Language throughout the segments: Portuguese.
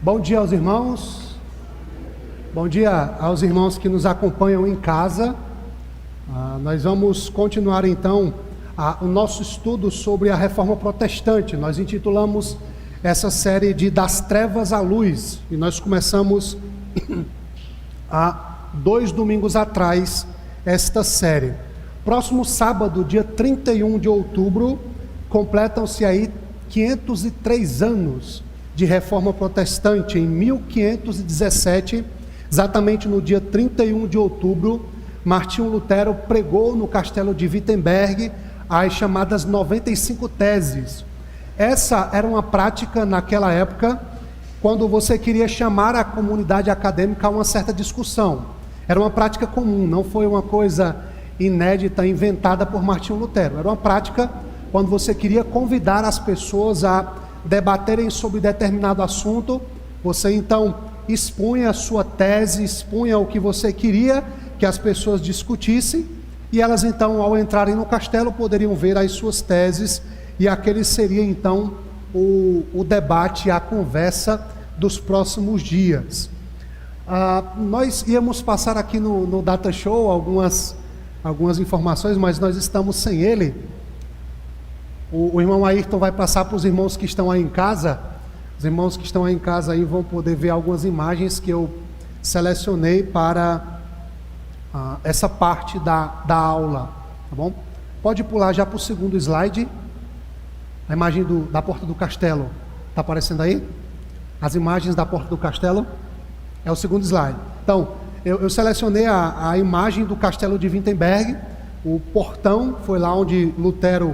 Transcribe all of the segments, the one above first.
Bom dia aos irmãos, bom dia aos irmãos que nos acompanham em casa. Nós vamos continuar então o nosso estudo sobre a Reforma Protestante. Nós intitulamos essa série de Das Trevas à Luz, e nós começamos há 2 domingos atrás esta série. Próximo sábado, dia 31 de outubro, completam-se aí 503 anos de Reforma Protestante. Em 1517, exatamente no dia 31 de outubro, Martinho Lutero pregou no castelo de Wittenberg as chamadas 95 teses. Essa era uma prática naquela época, quando você queria chamar a comunidade acadêmica a uma certa discussão. Era uma prática comum, não foi uma coisa inédita, inventada por Martinho Lutero. Era uma prática quando você queria convidar as pessoas a debaterem sobre determinado assunto. Você então expunha a sua tese, expunha o que você queria que as pessoas discutissem, e elas então, ao entrarem no castelo, poderiam ver as suas teses, e aquele seria então o debate, a conversa dos próximos dias. Nós íamos passar aqui no Data Show algumas informações, mas nós estamos sem ele. O irmão Ayrton vai passar para os irmãos que estão aí em casa. Os irmãos que estão aí em casa aí vão poder ver algumas imagens que eu selecionei para essa parte da aula, tá bom? Pode pular já para o segundo slide. A imagem da porta do castelo está aparecendo aí? As imagens da porta do castelo é o segundo slide. Então, eu selecionei a imagem do castelo de Wittenberg. O portão foi lá onde Lutero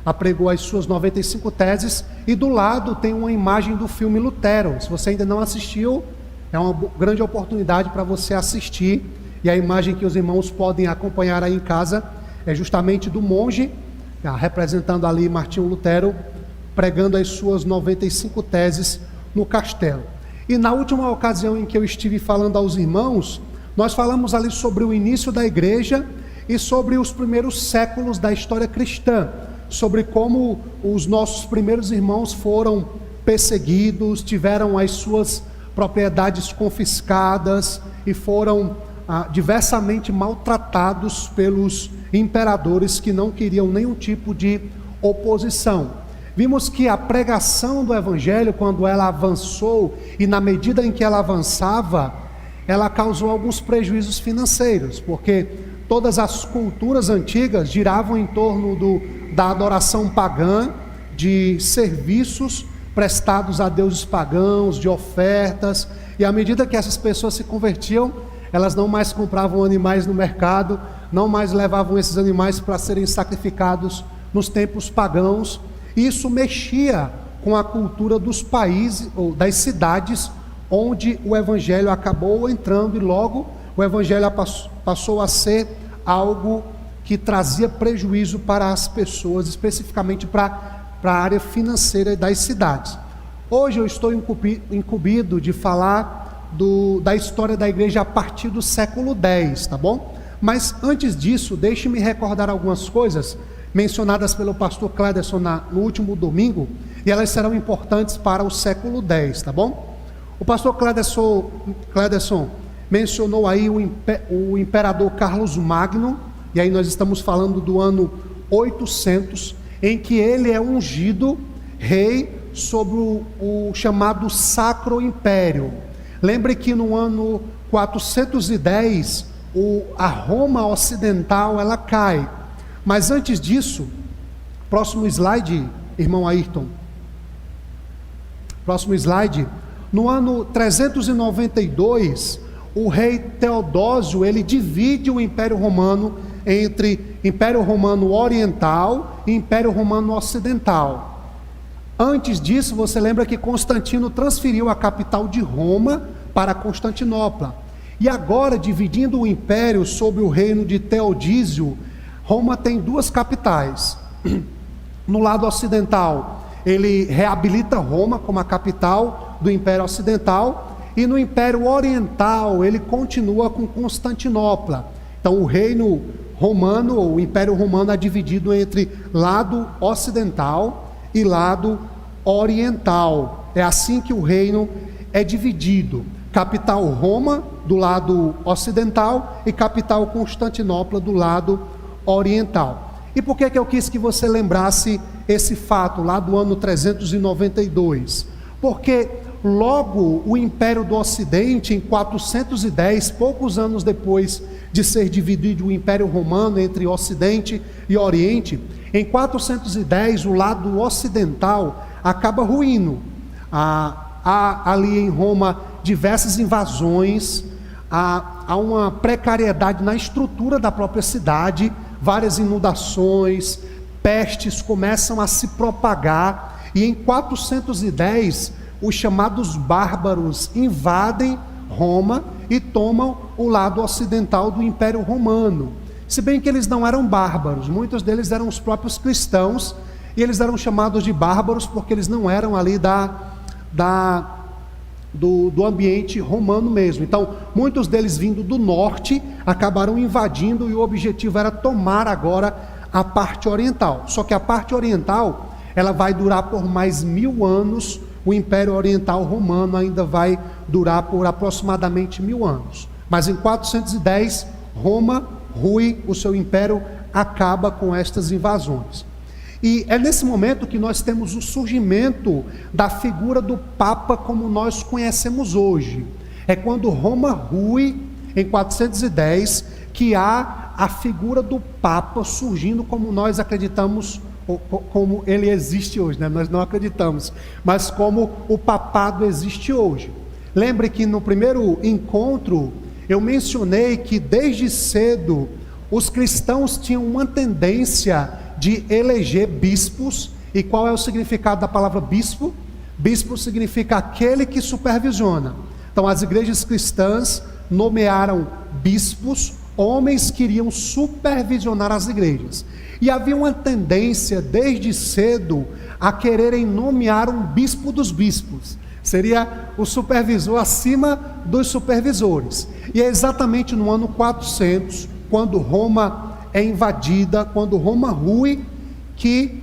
apregou as suas 95 teses, e do lado tem uma imagem do filme Lutero. Se você ainda não assistiu, é uma grande oportunidade para você assistir, e a imagem que os irmãos podem acompanhar aí em casa é justamente do monge, representando ali Martinho Lutero, pregando as suas 95 teses no castelo. E na última ocasião em que eu estive falando aos irmãos, nós falamos ali sobre o início da igreja e sobre os primeiros séculos da história cristã, sobre como os nossos primeiros irmãos foram perseguidos, tiveram as suas propriedades confiscadas e foram diversamente maltratados pelos imperadores que não queriam nenhum tipo de oposição. Vimos que a pregação do Evangelho, quando ela avançou, e na medida em que ela avançava, ela causou alguns prejuízos financeiros, porque todas as culturas antigas giravam em torno da adoração pagã, de serviços prestados a deuses pagãos, de ofertas, e à medida que essas pessoas se convertiam, elas não mais compravam animais no mercado, não mais levavam esses animais para serem sacrificados nos templos pagãos. Isso mexia com a cultura dos países, ou das cidades, onde o Evangelho acabou entrando, e logo o Evangelho passou a ser algo que trazia prejuízo para as pessoas, especificamente para a área financeira das cidades. Hoje eu estou incumbido de falar da história da igreja a partir do século X, tá bom? Mas antes disso, deixe-me recordar algumas coisas mencionadas pelo pastor Cléderson no último domingo, e elas serão importantes para o século X, tá bom? O pastor Cléderson mencionou aí o imperador Carlos Magno, e aí nós estamos falando do ano 800, em que ele é ungido rei sobre o chamado Sacro Império. Lembre que no ano 410, a Roma ocidental ela cai. Mas antes disso, próximo slide, irmão Ayrton. Próximo slide. No ano 392, o rei Teodósio, ele divide o Império Romano entre Império Romano Oriental e Império Romano Ocidental. Antes disso, você lembra que Constantino transferiu a capital de Roma para Constantinopla. E agora, dividindo o império sob o reino de Teodísio, Roma tem 2 capitais. No lado ocidental, ele reabilita Roma como a capital do Império Ocidental, e no Império Oriental ele continua com Constantinopla. Então o reino romano, ou o Império Romano, é dividido entre lado ocidental e lado oriental. É assim que o reino é dividido: capital Roma do lado ocidental e capital Constantinopla do lado oriental. E por que eu quis que você lembrasse esse fato lá do ano 392? Porque logo o Império do Ocidente, em 410, poucos anos depois de ser dividido o Império Romano entre Ocidente e Oriente, em 410 o lado ocidental acaba ruindo. Há ali em Roma diversas invasões, há uma precariedade na estrutura da própria cidade, várias inundações, pestes começam a se propagar, e em 410 os chamados bárbaros invadem Roma e tomam o lado ocidental do Império Romano. Se bem que eles não eram bárbaros, muitos deles eram os próprios cristãos, e eles eram chamados de bárbaros porque eles não eram ali do ambiente romano mesmo. Então, muitos deles vindo do norte acabaram invadindo, e o objetivo era tomar agora a parte oriental. Só que a parte oriental, ela vai durar por mais 1000 anos. O Império Oriental Romano ainda vai durar por aproximadamente 1000 anos. Mas em 410, Roma rui, o seu império acaba com estas invasões. E é nesse momento que nós temos o surgimento da figura do Papa como nós conhecemos hoje. É quando Roma rui, em 410, que há a figura do Papa surgindo como nós acreditamos, como ele existe hoje, né? Nós não acreditamos, mas como o papado existe hoje. Lembre que no primeiro encontro eu mencionei que desde cedo os cristãos tinham uma tendência de eleger bispos. E qual é o significado da palavra bispo? Bispo significa aquele que supervisiona. Então as igrejas cristãs nomearam bispos, homens que iriam supervisionar as igrejas. E havia uma tendência desde cedo a quererem nomear um bispo dos bispos. Seria o supervisor acima dos supervisores. E é exatamente no ano 400, quando Roma é invadida, quando Roma rui, que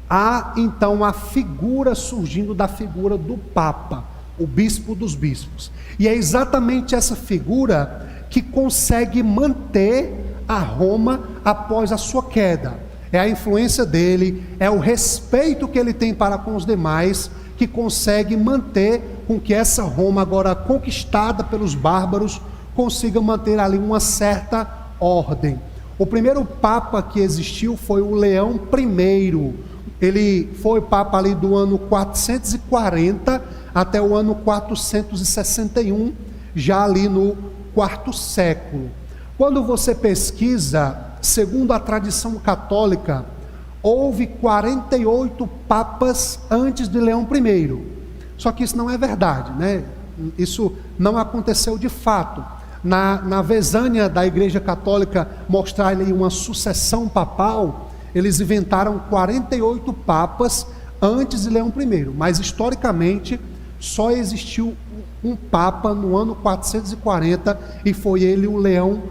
há então a figura surgindo da figura do Papa, o bispo dos bispos. E é exatamente essa figura que consegue manter a Roma após a sua queda. É a influência dele, é o respeito que ele tem para com os demais, que consegue manter com que essa Roma, agora conquistada pelos bárbaros, consiga manter ali uma certa ordem. O primeiro Papa que existiu foi o Leão I. Ele foi Papa ali do ano 440 até o ano 461, já ali no quarto século. Quando você pesquisa, segundo a tradição católica, houve 48 papas antes de Leão I. Só que isso não é verdade, né? Isso não aconteceu de fato. Na Vezânia da Igreja Católica mostrar ali uma sucessão papal, eles inventaram 48 papas antes de Leão I. Mas historicamente só existiu um papa no ano 440 e foi ele, o Leão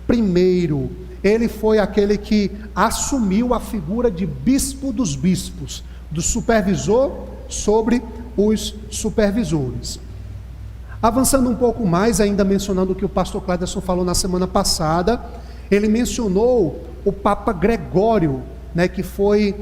I. Ele foi aquele que assumiu a figura de bispo dos bispos, do supervisor sobre os supervisores. Avançando um pouco mais, ainda mencionando o que o pastor Cléderson falou na semana passada, ele mencionou o Papa Gregório, né, que foi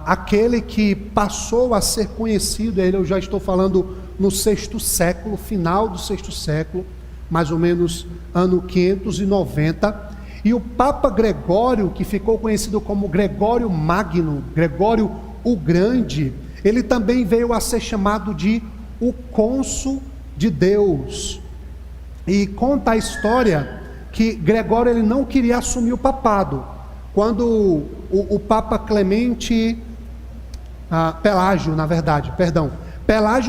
aquele que passou a ser conhecido. Ele, eu já estou falando no sexto século, final do sexto século, mais ou menos ano 590, e o Papa Gregório, que ficou conhecido como Gregório Magno, Gregório o Grande, ele também veio a ser chamado de o cônsul de Deus. E conta a história que Gregório ele não queria assumir o papado. Quando o Papa Clemente, Pelágio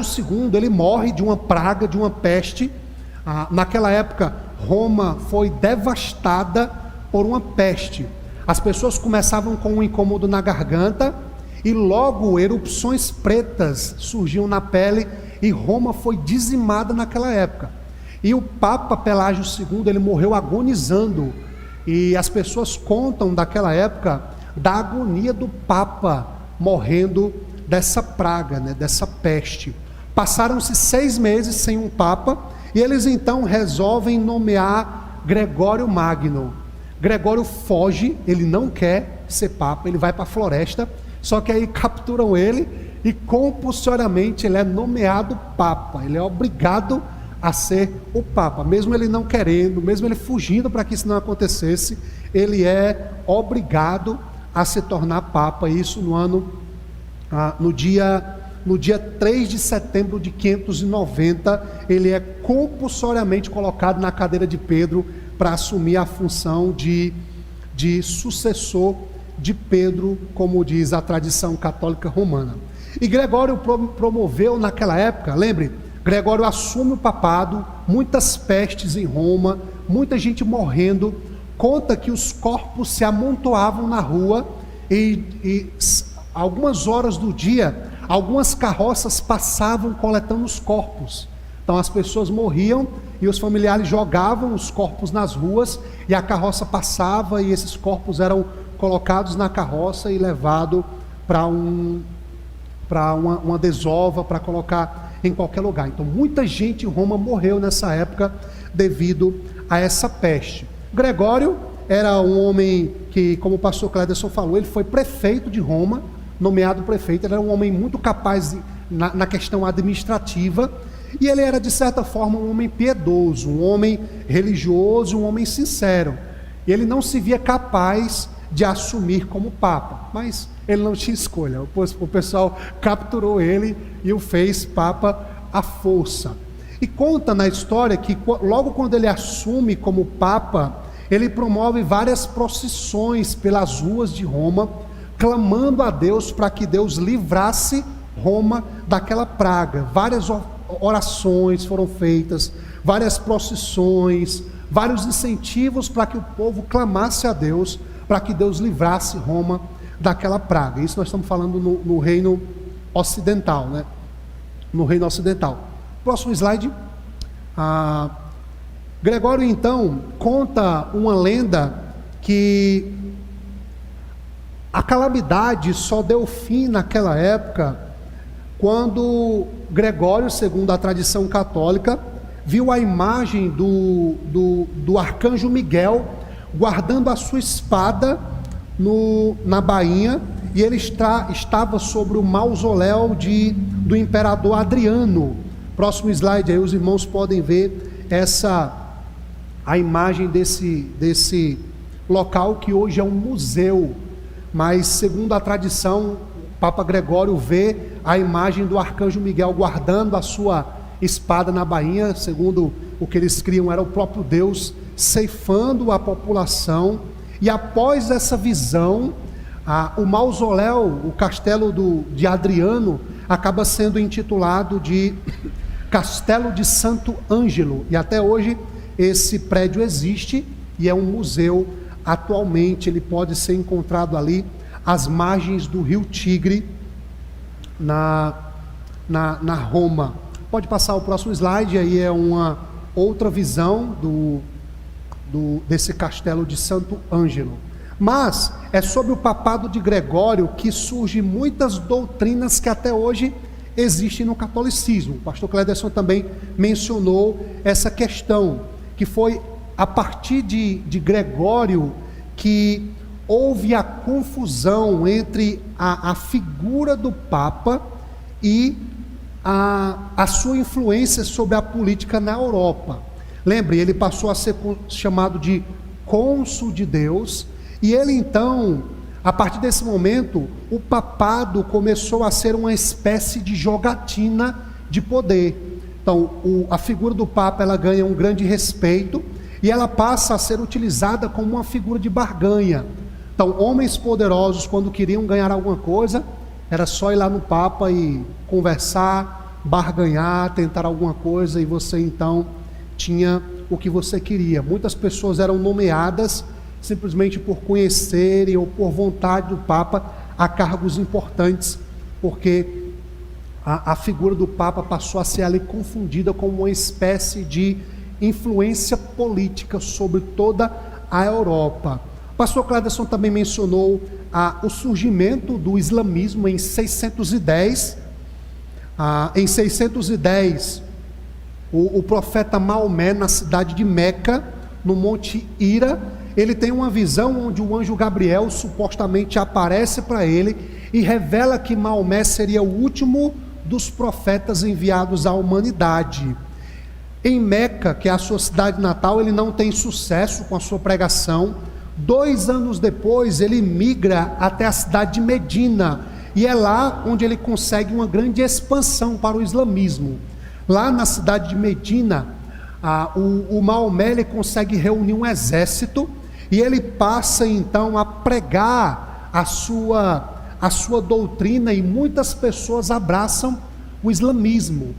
II, ele morre de uma praga, de uma peste. Naquela época, Roma foi devastada por uma peste. As pessoas começavam com um incômodo na garganta e logo erupções pretas surgiam na pele, e Roma foi dizimada naquela época. E o Papa Pelágio II, ele morreu agonizando, e as pessoas contam daquela época da agonia do Papa morrendo dessa praga, né, dessa peste. Passaram-se 6 meses sem um papa, e eles então resolvem nomear Gregório Magno. Gregório foge, ele não quer ser papa, ele vai para a floresta, só que aí capturam ele e compulsoriamente ele é nomeado papa, ele é obrigado a ser o papa, mesmo ele não querendo, mesmo ele fugindo para que isso não acontecesse, ele é obrigado a se tornar papa, isso no dia 3 de setembro de 590, ele é compulsoriamente colocado na cadeira de Pedro para assumir a função de sucessor de Pedro, como diz a tradição católica romana. E Gregório promoveu naquela época, lembre, Gregório assume o papado, muitas pestes em Roma, muita gente morrendo, conta que os corpos se amontoavam na rua e algumas horas do dia, algumas carroças passavam coletando os corpos. Então as pessoas morriam e os familiares jogavam os corpos nas ruas e a carroça passava e esses corpos eram colocados na carroça e levados para uma desova, para colocar em qualquer lugar. Então muita gente em Roma morreu nessa época devido a essa peste. Gregório era um homem que, como o pastor Cléderson falou, ele foi prefeito de Roma, nomeado prefeito. Ele era um homem muito capaz na questão administrativa, e ele era de certa forma um homem piedoso, um homem religioso, um homem sincero. E ele não se via capaz de assumir como papa, mas ele não tinha escolha. O pessoal capturou ele e o fez papa à força. E conta na história que logo quando ele assume como papa, ele promove várias procissões pelas ruas de Roma, clamando a Deus para que Deus livrasse Roma daquela praga. Várias orações foram feitas, várias procissões, vários incentivos para que o povo clamasse a Deus, para que Deus livrasse Roma daquela praga. Isso nós estamos falando no reino ocidental, né? No reino ocidental. Próximo slide. Gregório então conta uma lenda que a calamidade só deu fim naquela época quando Gregório, segundo a tradição católica, viu a imagem do arcanjo Miguel guardando a sua espada na bainha, e ele estava sobre o mausoléu do imperador Adriano. Próximo slide aí, os irmãos podem ver a imagem desse local que hoje é um museu, mas segundo a tradição, Papa Gregório vê a imagem do arcanjo Miguel guardando a sua espada na bainha. Segundo o que eles criam, era o próprio Deus ceifando a população. E após essa visão, o mausoléu, o castelo de Adriano, acaba sendo intitulado de Castelo de Santo Ângelo, e até hoje esse prédio existe e é um museu. Atualmente ele pode ser encontrado ali às margens do rio Tigre, na Roma. Pode passar o próximo slide, aí é uma outra visão desse castelo de Santo Ângelo. Mas é sobre o papado de Gregório que surgem muitas doutrinas que até hoje existem no catolicismo. O pastor Cléderson também mencionou essa questão, que foi a partir de Gregório que houve a confusão entre a figura do Papa e a sua influência sobre a política na Europa. Lembre, ele passou a ser chamado de cônsul de Deus, e ele então, a partir desse momento, o papado começou a ser uma espécie de jogatina de poder. Então, a figura do Papa, ela ganha um grande respeito, e ela passa a ser utilizada como uma figura de barganha. Então, homens poderosos, quando queriam ganhar alguma coisa, era só ir lá no Papa e conversar, barganhar, tentar alguma coisa, e você então tinha o que você queria. Muitas pessoas eram nomeadas simplesmente por conhecerem ou por vontade do Papa a cargos importantes, porque a figura do Papa passou a ser ali confundida com uma espécie de influência política sobre toda a Europa. O pastor Cléderson também mencionou o surgimento do islamismo em 610. Em 610, o profeta Maomé, na cidade de Meca, no Monte Hira, ele tem uma visão onde o anjo Gabriel supostamente aparece para ele e revela que Maomé seria o último dos profetas enviados à humanidade. Em Meca, que é a sua cidade natal, ele não tem sucesso com a sua pregação. 2 anos depois, ele migra até a cidade de Medina, e é lá onde ele consegue uma grande expansão para o islamismo. Lá na cidade de Medina, o Maomé ele consegue reunir um exército, e ele passa então a pregar a sua doutrina, e muitas pessoas abraçam o islamismo.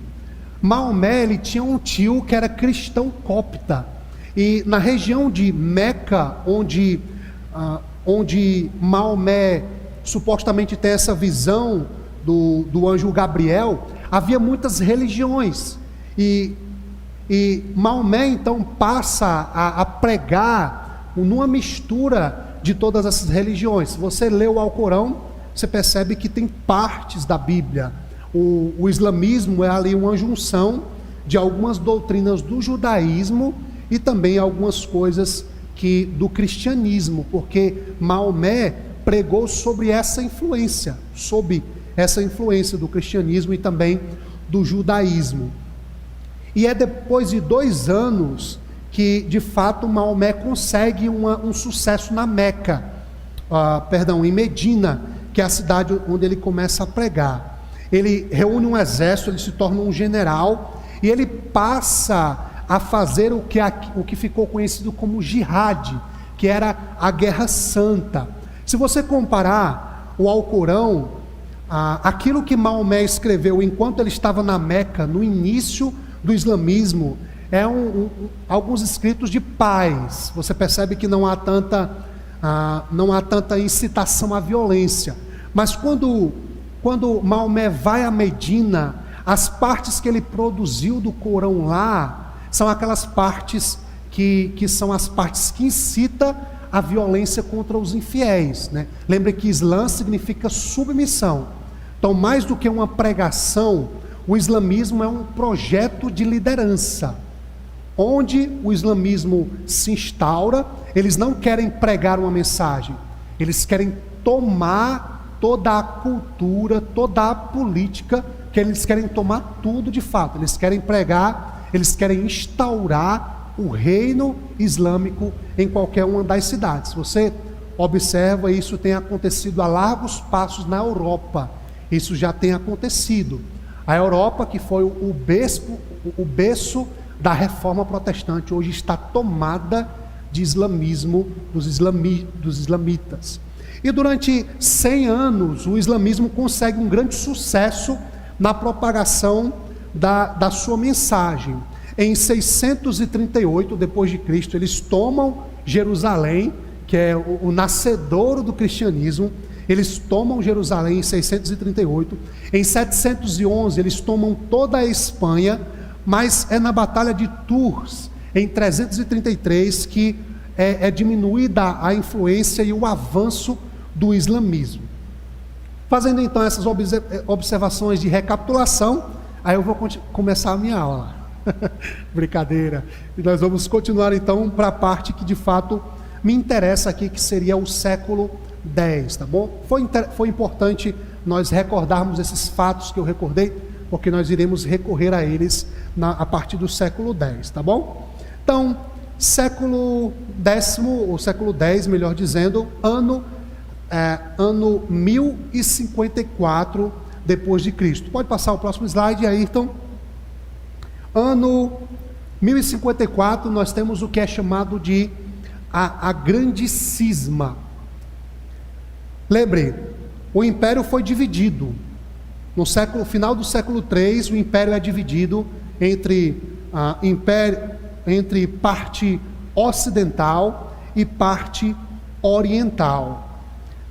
Maomé ele tinha um tio que era cristão copta, e na região de Meca, onde Maomé supostamente tem essa visão do anjo Gabriel, havia muitas religiões, e Maomé então passa a pregar numa mistura de todas essas religiões. Se você lê o Alcorão, você percebe que tem partes da Bíblia. O islamismo é ali uma junção de algumas doutrinas do judaísmo e também algumas coisas do cristianismo, porque Maomé pregou sobre essa influência do cristianismo e também do judaísmo. E é depois de 2 anos que de fato Maomé consegue um sucesso na Meca, em Medina, que é a cidade onde ele começa a pregar. Ele reúne um exército, ele se torna um general, e ele passa a fazer o que ficou conhecido como jihad, que era a guerra santa. Se você comparar o Alcorão, aquilo que Maomé escreveu enquanto ele estava na Meca, no início do islamismo, alguns escritos de paz. Você percebe que não há tanta incitação à violência. Mas quando Maomé vai a Medina, as partes que ele produziu do Corão lá são aquelas partes que são as partes que incitam a violência contra os infiéis, né? Lembre que Islã significa submissão. Então, mais do que uma pregação, o islamismo é um projeto de liderança. Onde o islamismo se instaura, eles não querem pregar uma mensagem, eles querem tomar toda a cultura, toda a política, que eles querem tomar tudo de fato. Eles querem pregar, eles querem instaurar o reino islâmico em qualquer uma das cidades. Você observa, isso tem acontecido a largos passos na Europa. Isso já tem acontecido. A Europa, que foi o berço da reforma protestante, hoje está tomada de islamismo, dos islamitas. E durante 100 anos, o islamismo consegue um grande sucesso na propagação da sua mensagem. Em 638 depois de Cristo, eles tomam Jerusalém, que é o nascedouro do cristianismo. Eles tomam Jerusalém em 638. Em 711 eles tomam toda a Espanha, mas é na batalha de Tours, em 333, que é diminuída a influência e o avanço do islamismo. Fazendo então essas observações de recapitulação, aí eu vou começar a minha aula. Brincadeira. E nós vamos continuar então para a parte que de fato me interessa aqui, que seria o século X, tá bom? Foi importante nós recordarmos esses fatos que eu recordei, porque nós iremos recorrer a eles a partir do século X, tá bom? Então, século X, melhor dizendo, ano 1054 depois de Cristo. Pode passar o próximo slide, Ayrton. Ano 1054, nós temos o que é chamado de a Grande Cisma. Lembre, o império foi dividido. No final do século III, o império é dividido entre parte ocidental e parte oriental.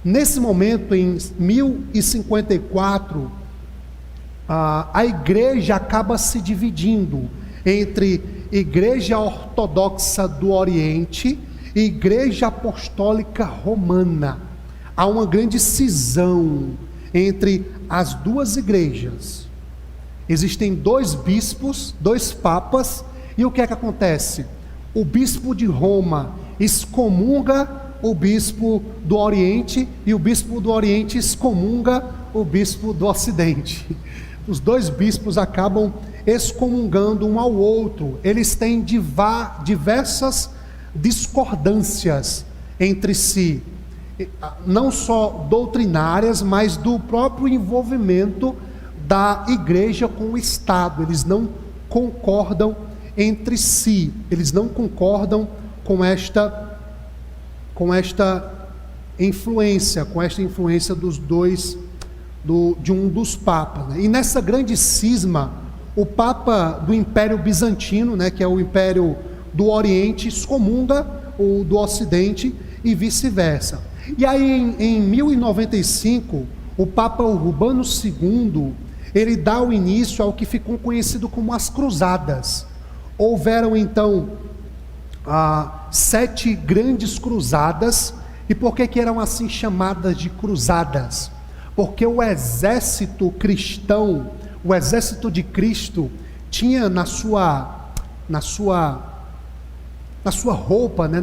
Nesse momento, em 1054, a igreja acaba se dividindo entre igreja ortodoxa do Oriente e igreja apostólica romana. Há uma grande cisão entre as duas igrejas. Existem dois bispos, dois papas, e o que é que acontece? O bispo de Roma excomunga o bispo do Oriente, e o bispo do Oriente excomunga o bispo do Ocidente. Os dois bispos acabam excomungando um ao outro. Eles têm diversas discordâncias entre si, não só doutrinárias, mas do próprio envolvimento da igreja com o Estado. Eles não concordam entre si, eles não concordam com esta influência dos dois, de um dos papas, né? E nessa grande cisma, o Papa do Império Bizantino, né, que é o Império do Oriente, excomunga o do Ocidente e vice-versa. E aí em 1095, o Papa Urbano II, ele dá o início ao que ficou conhecido como as Cruzadas. Houveram então 7 grandes cruzadas. E por que eram assim chamadas de cruzadas? Porque o exército cristão, o exército de Cristo, tinha na sua roupa, né,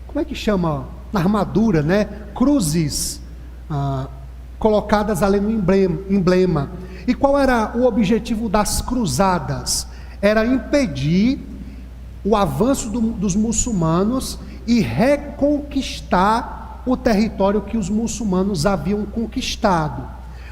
como é que chama? Na armadura, né? Cruzes colocadas ali no emblema. E qual era o objetivo das cruzadas? Era impedir o avanço dos muçulmanos e reconquistar o território que os muçulmanos haviam conquistado.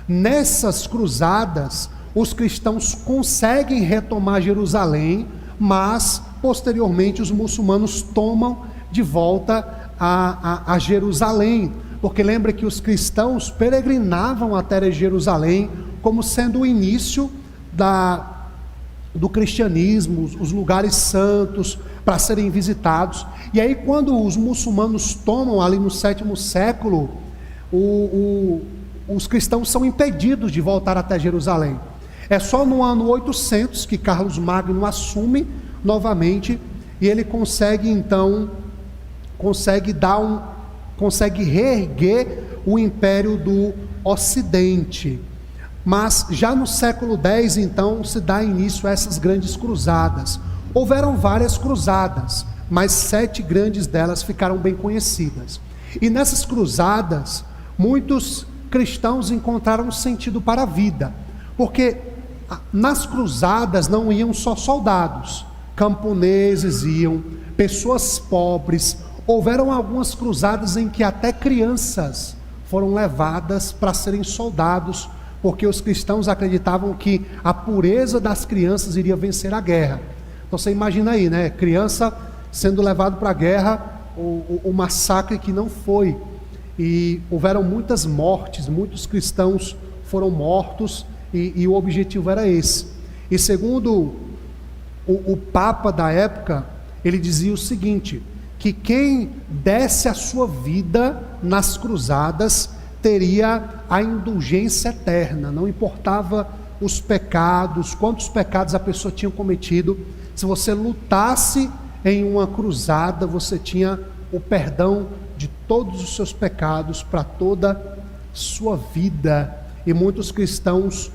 Nessas cruzadas, os cristãos conseguem retomar Jerusalém, mas posteriormente os muçulmanos tomam de volta a Jerusalém, porque lembra que os cristãos peregrinavam até Jerusalém como sendo o início do cristianismo, os lugares santos para serem visitados. E aí quando os muçulmanos tomam ali no 7º século, os cristãos são impedidos de voltar até Jerusalém. É só no ano 800 que Carlos Magno assume novamente, e ele consegue então reerguer o Império do Ocidente. Mas já no século X, então, se dá início a essas grandes cruzadas. Houveram várias cruzadas, mas 7 grandes delas ficaram bem conhecidas. E nessas cruzadas, muitos cristãos encontraram sentido para a vida, porque nas cruzadas não iam só soldados, camponeses iam, pessoas pobres. Houveram algumas cruzadas em que até crianças foram levadas para serem soldados, porque os cristãos acreditavam que a pureza das crianças iria vencer a guerra. Então você imagina aí, né? Criança sendo levado para a guerra, o massacre que não foi. E houveram muitas mortes, muitos cristãos foram mortos, e o objetivo era esse. E segundo o Papa da época, ele dizia o seguinte, que quem desse a sua vida nas cruzadas teria a indulgência eterna, não importava os pecados, quantos pecados a pessoa tinha cometido. Se você lutasse em uma cruzada, você tinha o perdão de todos os seus pecados para toda a sua vida. E muitos cristãos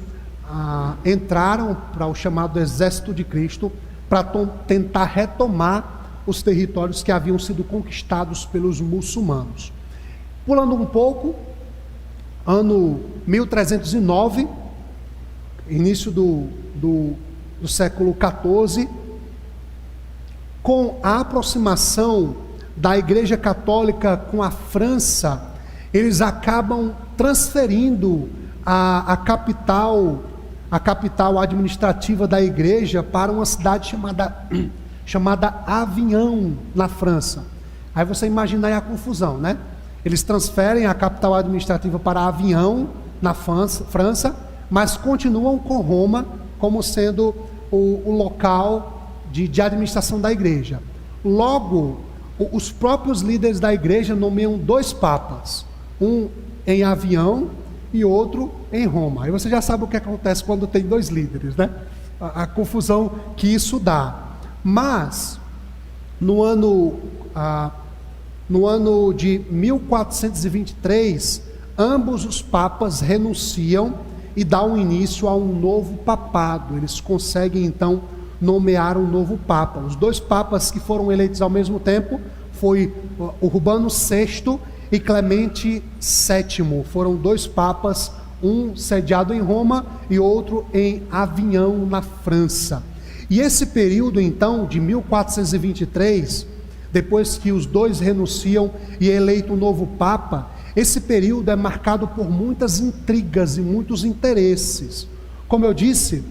entraram para o chamado Exército de Cristo para tentar retomar os territórios que haviam sido conquistados pelos muçulmanos. Pulando um pouco, ano 1309, início do século XIV, com a aproximação da Igreja Católica com a França, eles acabam transferindo a capital administrativa da igreja para uma cidade chamada Avignon, na França. Aí você imagina aí a confusão, né? Eles transferem a capital administrativa para Avignon, na França, mas continuam com Roma como sendo o local de administração da igreja. Logo, os próprios líderes da igreja nomeiam 2 papas, um em Avignon e outro em Roma. Aí você já sabe o que acontece quando tem 2 líderes, né? A confusão que isso dá. Mas no ano de 1423, ambos os papas renunciam e dá um início a um novo papado. Eles conseguem então nomear um novo papa. Os dois papas que foram eleitos ao mesmo tempo foi Urbano VI e Clemente VII. Foram dois papas, um sediado em Roma e outro em Avignon, na França. E esse período então de 1423, depois que os dois renunciam e é eleito um novo papa, esse período é marcado por muitas intrigas e muitos interesses. Como eu disse,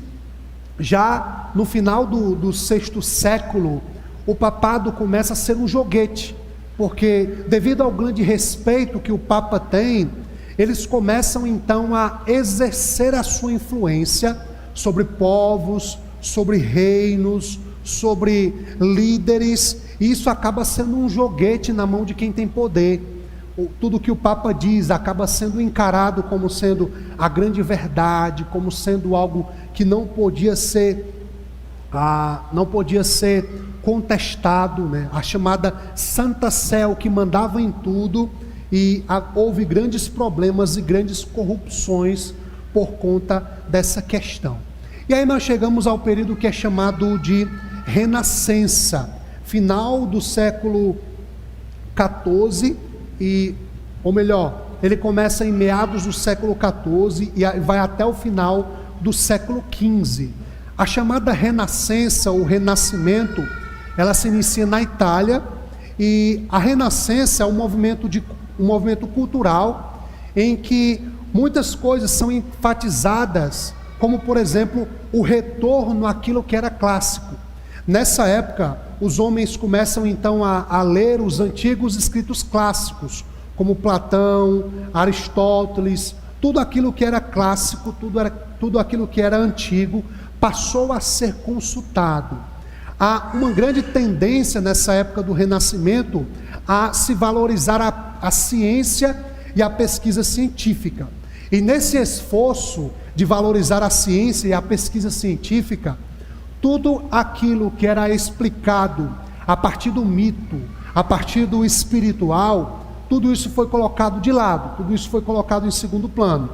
já no final do sexto século, o papado começa a ser um joguete, porque devido ao grande respeito que o Papa tem, eles começam então a exercer a sua influência sobre povos, sobre reinos, sobre líderes, e isso acaba sendo um joguete na mão de quem tem poder. Tudo que o Papa diz acaba sendo encarado como sendo a grande verdade, como sendo algo que não podia ser contestado, né? A chamada Santa Sé, que mandava em tudo, e houve grandes problemas e grandes corrupções por conta dessa questão. E aí nós chegamos ao período que é chamado de Renascença, final do século XIV, ele começa em meados do século XIV e vai até o final do século XV. A chamada Renascença, ou Renascimento, ela se inicia na Itália, e a Renascença é um movimento cultural em que muitas coisas são enfatizadas, como por exemplo o retorno àquilo que era clássico. Nessa época, os homens começam então a ler os antigos escritos clássicos, como Platão, Aristóteles, tudo aquilo que era clássico, tudo aquilo que era antigo, passou a ser consultado. Há uma grande tendência nessa época do Renascimento a se valorizar a ciência e a pesquisa científica. E nesse esforço de valorizar a ciência e a pesquisa científica, tudo aquilo que era explicado a partir do mito, a partir do espiritual, tudo isso foi colocado de lado, tudo isso foi colocado em segundo plano.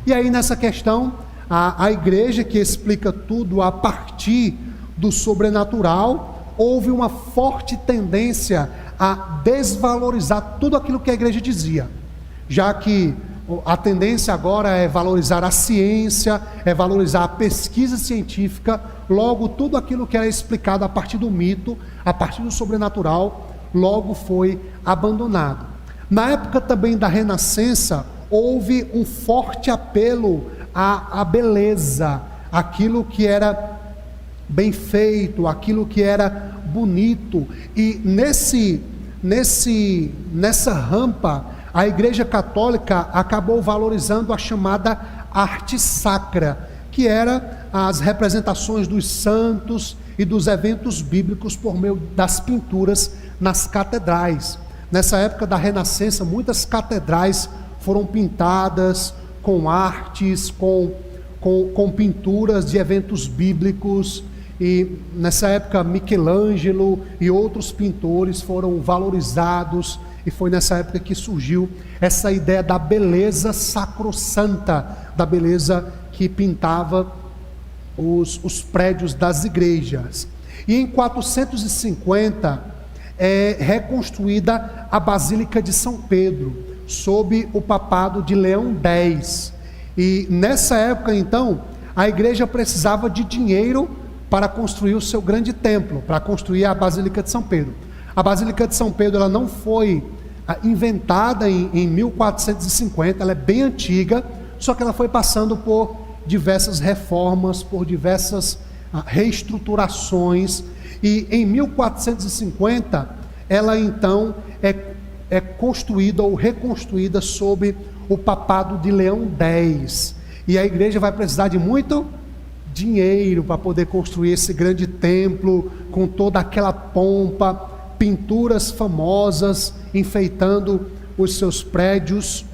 E aí nessa questão, a igreja que explica tudo a partir do sobrenatural, houve uma forte tendência a desvalorizar tudo aquilo que a igreja dizia, já que a tendência agora é valorizar a ciência, é valorizar a pesquisa científica. Logo, tudo aquilo que era explicado a partir do mito, a partir do sobrenatural, logo foi abandonado. Na época também da Renascença, houve um forte apelo à beleza, aquilo que era bem feito, aquilo que era bonito. E nessa rampa, a Igreja Católica acabou valorizando a chamada arte sacra, que era as representações dos santos e dos eventos bíblicos por meio das pinturas nas catedrais. Nessa época da Renascença, muitas catedrais foram pintadas com artes, com pinturas de eventos bíblicos, e nessa época Michelangelo e outros pintores foram valorizados, e foi nessa época que surgiu essa ideia da beleza sacrossanta, da beleza que pintava os prédios das igrejas. E em 450 é reconstruída a Basílica de São Pedro, sob o papado de Leão X. E nessa época então, a igreja precisava de dinheiro para construir o seu grande templo, para construir a Basílica de São Pedro. A Basílica de São Pedro, ela não foi inventada em 1450, ela é bem antiga, só que ela foi passando por diversas reformas, por diversas reestruturações, e em 1450 ela então é construída ou reconstruída sob o papado de Leão X, e a igreja vai precisar de muito dinheiro para poder construir esse grande templo, com toda aquela pompa, pinturas famosas enfeitando os seus prédios.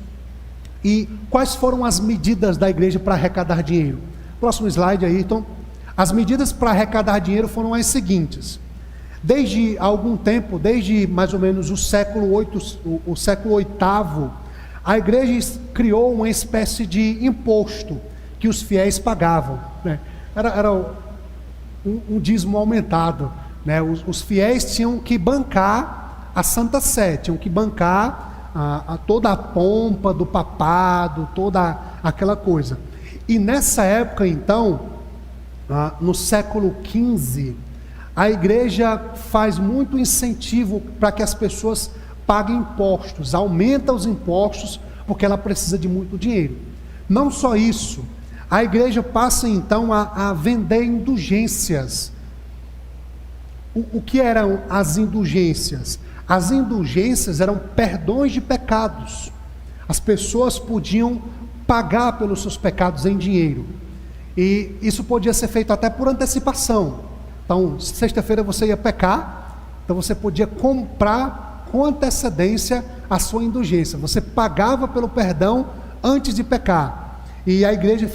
E quais foram as medidas da igreja para arrecadar dinheiro? Próximo slide, Ayrton. As medidas para arrecadar dinheiro foram as seguintes: desde algum tempo, desde mais ou menos o século VIII, a igreja criou uma espécie de imposto, que os fiéis pagavam, né? Era um dízimo aumentado, né? Os fiéis tinham que bancar a Santa Sé, tinham que bancar toda a pompa do papado, toda aquela coisa. E nessa época, então, no século XV, a igreja faz muito incentivo para que as pessoas paguem impostos, aumenta os impostos, porque ela precisa de muito dinheiro. Não só isso, a igreja passa então a vender indulgências. O que eram as indulgências? As indulgências eram perdões de pecados. As pessoas podiam pagar pelos seus pecados em dinheiro. E isso podia ser feito até por antecipação. Então, sexta-feira você ia pecar, então você podia comprar com antecedência a sua indulgência. Você pagava pelo perdão antes de pecar. E a igreja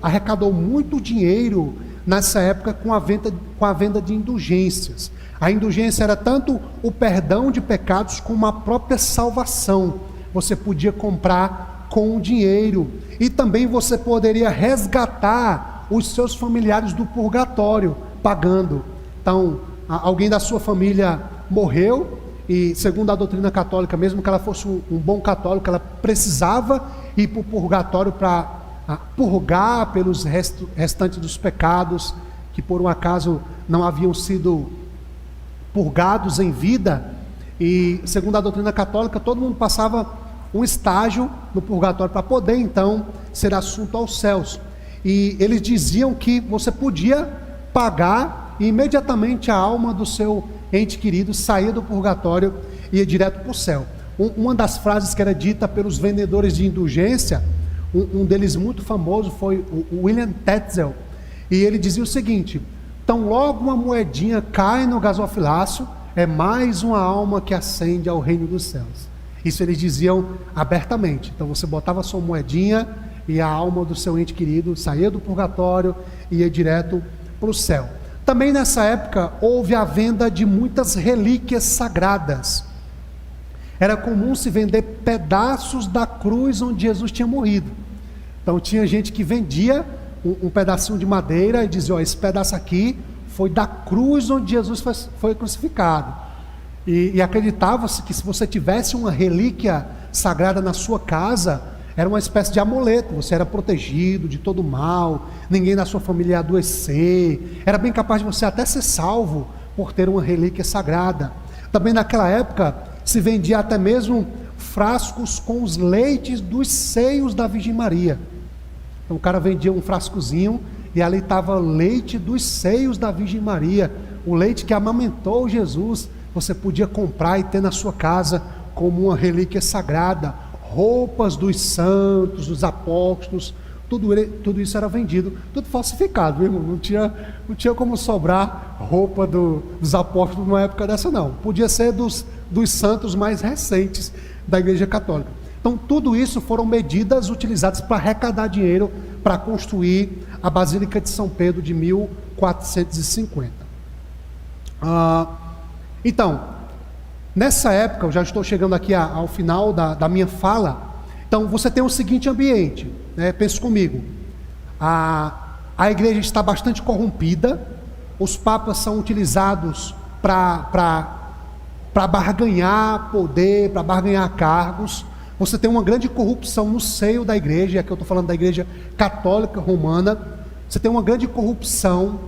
arrecadou muito dinheiro nessa época com a venda de indulgências. A indulgência era tanto o perdão de pecados como a própria salvação. Você podia comprar com o dinheiro. E também você poderia resgatar os seus familiares do purgatório, pagando. Então, alguém da sua família morreu, e segundo a doutrina católica, mesmo que ela fosse um bom católico, ela precisava ir para o purgatório para purgar pelos restantes dos pecados, que por um acaso não haviam sido purgados em vida. E segundo a doutrina católica, todo mundo passava um estágio no purgatório para poder então ser assunto aos céus. E eles diziam que você podia pagar e imediatamente a alma do seu ente querido saía do purgatório e ia direto para o céu. Uma das frases que era dita pelos vendedores de indulgência, um deles muito famoso foi o William Tetzel, e ele dizia o seguinte: tão logo uma moedinha cai no gasofilácio, é mais uma alma que ascende ao reino dos céus. Isso eles diziam abertamente. Então você botava a sua moedinha e a alma do seu ente querido saía do purgatório e ia direto para o céu. Também nessa época houve a venda de muitas relíquias sagradas. Era comum se vender pedaços da cruz onde Jesus tinha morrido. Então tinha gente que vendia um pedacinho de madeira e dizia: esse pedaço aqui foi da cruz onde Jesus foi crucificado. E acreditava-se que se você tivesse uma relíquia sagrada na sua casa, era uma espécie de amuleto, você era protegido de todo mal, ninguém da sua família ia adoecer, era bem capaz de você até ser salvo por ter uma relíquia sagrada. Também naquela época se vendia até mesmo frascos com os leites dos seios da Virgem Maria. Então o cara vendia um frascozinho e ali estava o leite dos seios da Virgem Maria, o leite que amamentou Jesus. Você podia comprar e ter na sua casa como uma relíquia sagrada. Roupas dos santos, dos apóstolos, tudo isso era vendido, tudo falsificado, meu irmão. Não tinha como sobrar roupa dos apóstolos numa época dessa, não. Podia ser dos santos mais recentes da Igreja Católica. Então tudo isso foram medidas utilizadas para arrecadar dinheiro para construir a Basílica de São Pedro de 1450. Então, nessa época, eu já estou chegando aqui ao final da minha fala. Então você tem o seguinte ambiente, né? Pense comigo, a igreja está bastante corrompida, os papas são utilizados para barganhar poder, para barganhar cargos. Você tem uma grande corrupção no seio da igreja, aqui eu estou falando da igreja católica romana. Você tem uma grande corrupção,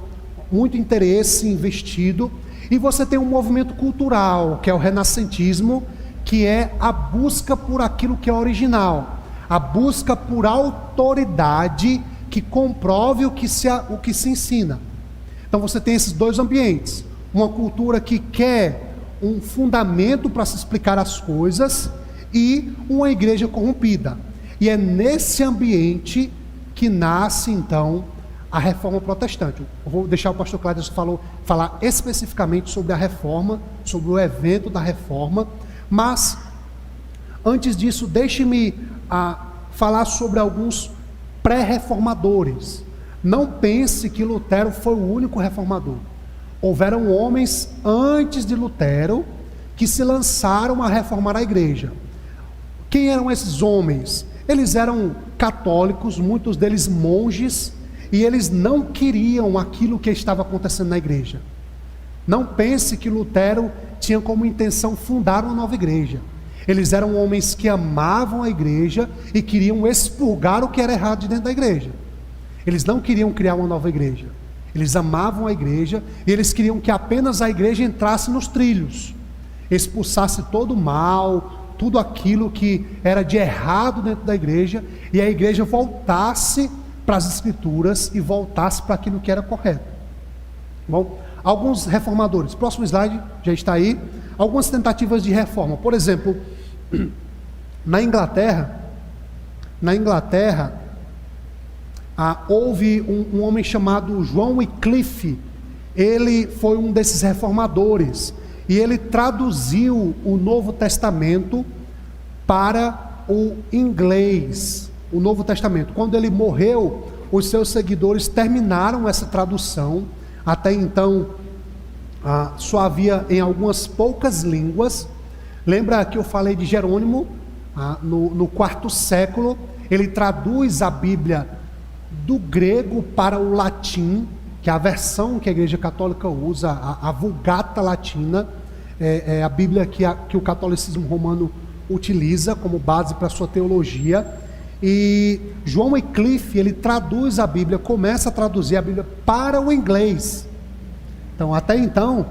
muito interesse investido. E você tem um movimento cultural, que é o renascentismo, que é a busca por aquilo que é original, a busca por autoridade que comprove o que se ensina. Então você tem esses dois ambientes, uma cultura que quer um fundamento para se explicar as coisas e uma igreja corrompida. E é nesse ambiente que nasce então a reforma protestante. Eu vou deixar o pastor Cláudio falar especificamente sobre a reforma, sobre o evento da reforma, mas antes disso, deixe-me falar sobre alguns pré-reformadores. Não pense que Lutero foi o único reformador. Houveram homens antes de Lutero que se lançaram a reformar a igreja. Quem eram esses homens? eles eram católicos, muitos deles monges, e eles não queriam aquilo que estava acontecendo na igreja. Não pense que Lutero tinha como intenção fundar uma nova igreja. Eles eram homens que amavam a igreja e queriam expurgar o que era errado de dentro da igreja. Eles não queriam criar uma nova igreja. Eles amavam a igreja e eles queriam que apenas a igreja entrasse nos trilhos, expulsasse todo o mal, tudo aquilo que era de errado dentro da igreja, e a igreja voltasse para as escrituras e voltasse para aquilo que era correto. Bom, alguns reformadores, próximo slide, já está aí, algumas tentativas de reforma. Por exemplo, na Inglaterra, houve um homem chamado João Wycliffe. Ele foi um desses reformadores, e ele traduziu o Novo Testamento para o inglês, o Novo Testamento. Quando ele morreu, os seus seguidores terminaram essa tradução. Até então, só havia em algumas poucas línguas. Lembra que eu falei de Jerônimo? No quarto século, ele traduz a Bíblia do grego para o latim, que é a versão que a Igreja Católica usa, a Vulgata Latina, é a Bíblia que o catolicismo romano utiliza como base para a sua teologia. E João Wycliffe, ele traduz a Bíblia, começa a traduzir a Bíblia para o inglês. Então, até então,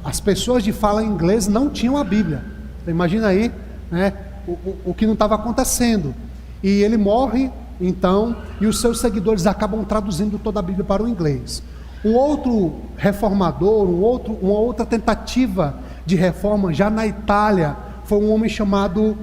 as pessoas de fala inglês não tinham a Bíblia. Então, imagina aí, né, o que não estava acontecendo. E ele morre, então, e os seus seguidores acabam traduzindo toda a Bíblia para o inglês. Um outro reformador, uma outra tentativa de reforma, já na Itália, foi um homem chamado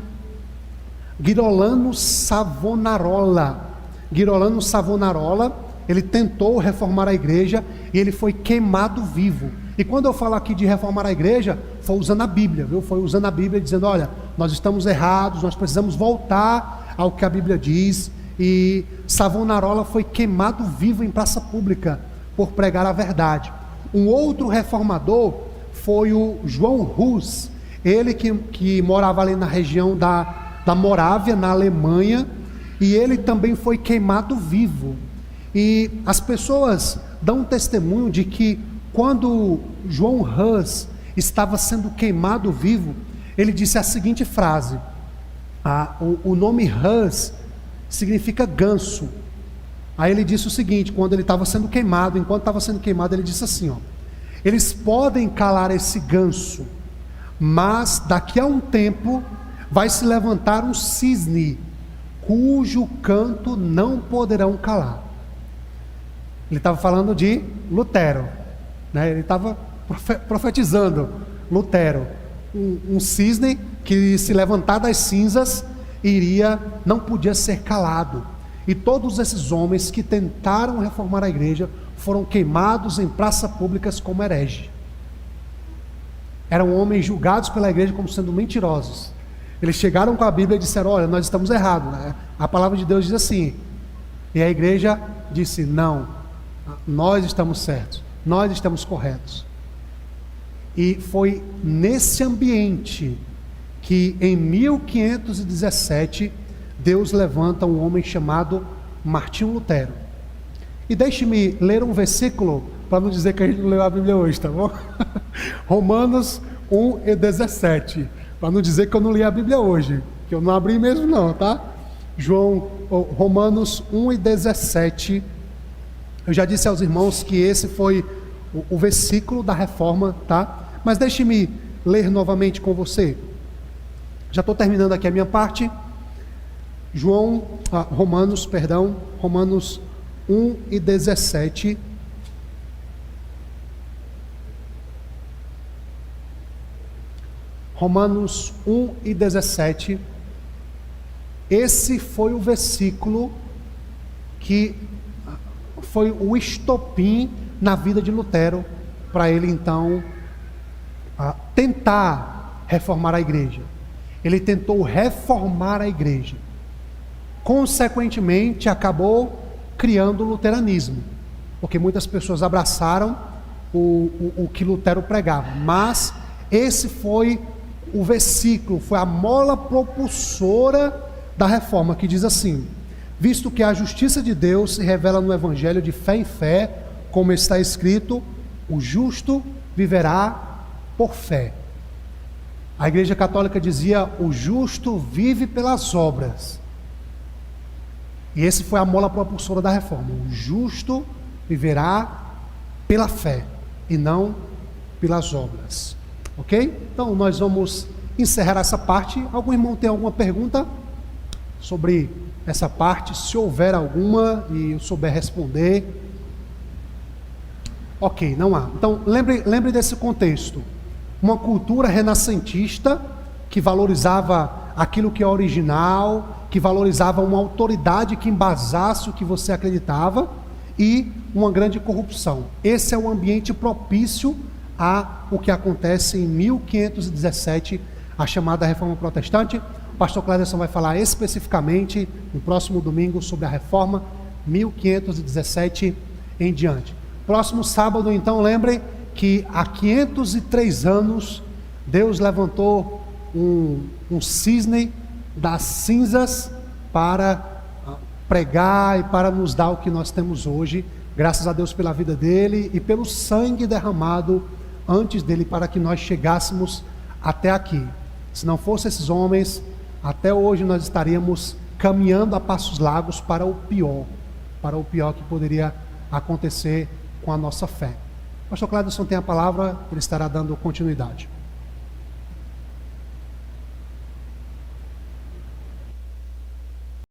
Girolamo Savonarola. Girolamo Savonarola, ele tentou reformar a igreja e ele foi queimado vivo. E quando eu falo aqui de reformar a igreja, foi usando a Bíblia, viu? Foi usando a Bíblia dizendo, olha, nós estamos errados, nós precisamos voltar ao que a Bíblia diz. E Savonarola foi queimado vivo em praça pública por pregar a verdade. Um outro reformador foi o João Hus, ele que morava ali na região da Morávia, na Alemanha, e ele também foi queimado vivo. E as pessoas dão testemunho de que quando João Hus estava sendo queimado vivo, ele disse a seguinte frase, o nome Hus significa ganso. Aí ele disse o seguinte, quando ele estava sendo queimado, enquanto estava sendo queimado, ele disse assim, eles podem calar esse ganso, mas daqui a um tempo vai se levantar um cisne, cujo canto não poderão calar. Ele estava falando de Lutero, né? Ele estava profetizando Lutero, um cisne que se levantar das cinzas não podia ser calado. E todos esses homens que tentaram reformar a igreja foram queimados em praças públicas como hereges. Eram homens julgados pela igreja como sendo mentirosos. Eles chegaram com a Bíblia e disseram, olha, nós estamos errados, né? A palavra de Deus diz assim. E a igreja disse, não, nós estamos certos, nós estamos corretos. E foi nesse ambiente que em 1517 Deus levanta um homem chamado Martinho Lutero. E deixe-me ler um versículo para não dizer que a gente não leu a Bíblia hoje, tá bom? Romanos 1:17, para não dizer que eu não li a Bíblia hoje, que eu não abri mesmo não, tá? Romanos 1:17. Eu já disse aos irmãos que esse foi o versículo da reforma, tá? Mas deixe-me ler novamente com você. Já estou terminando aqui a minha parte. Romanos 1:17. Romanos 1:17. Esse foi o versículo que foi o estopim na vida de Lutero, para ele então tentar reformar a igreja. Ele tentou reformar a igreja. Consequentemente, acabou criando o luteranismo, porque muitas pessoas abraçaram o que Lutero pregava. Mas esse foi o versículo, foi a mola propulsora da Reforma, que diz assim: visto que a justiça de Deus se revela no Evangelho de fé em fé, como está escrito, o justo viverá por fé. A Igreja Católica dizia: o justo vive pelas obras. E esse foi a mola propulsora da Reforma: o justo viverá pela fé e não pelas obras. Ok? Então nós vamos encerrar essa parte. Algum irmão tem alguma pergunta sobre essa parte? Se houver alguma e eu souber responder. Ok, não há. Então lembre desse contexto. Uma cultura renascentista que valorizava aquilo que é original, que valorizava uma autoridade que embasasse o que você acreditava, e uma grande corrupção. Esse é o ambiente propício a o que acontece em 1517, a chamada Reforma Protestante. O pastor Cléderson vai falar especificamente no próximo domingo sobre a Reforma 1517 em diante. Próximo sábado, então, lembrem que há 503 anos Deus levantou um cisne das cinzas para pregar e para nos dar o que nós temos hoje, graças a Deus pela vida dele e pelo sangue derramado antes dele, para que nós chegássemos até aqui. Se não fossem esses homens, até hoje nós estaríamos caminhando a passos largos para o pior que poderia acontecer com a nossa fé. O pastor Cléderson tem a palavra, ele estará dando continuidade.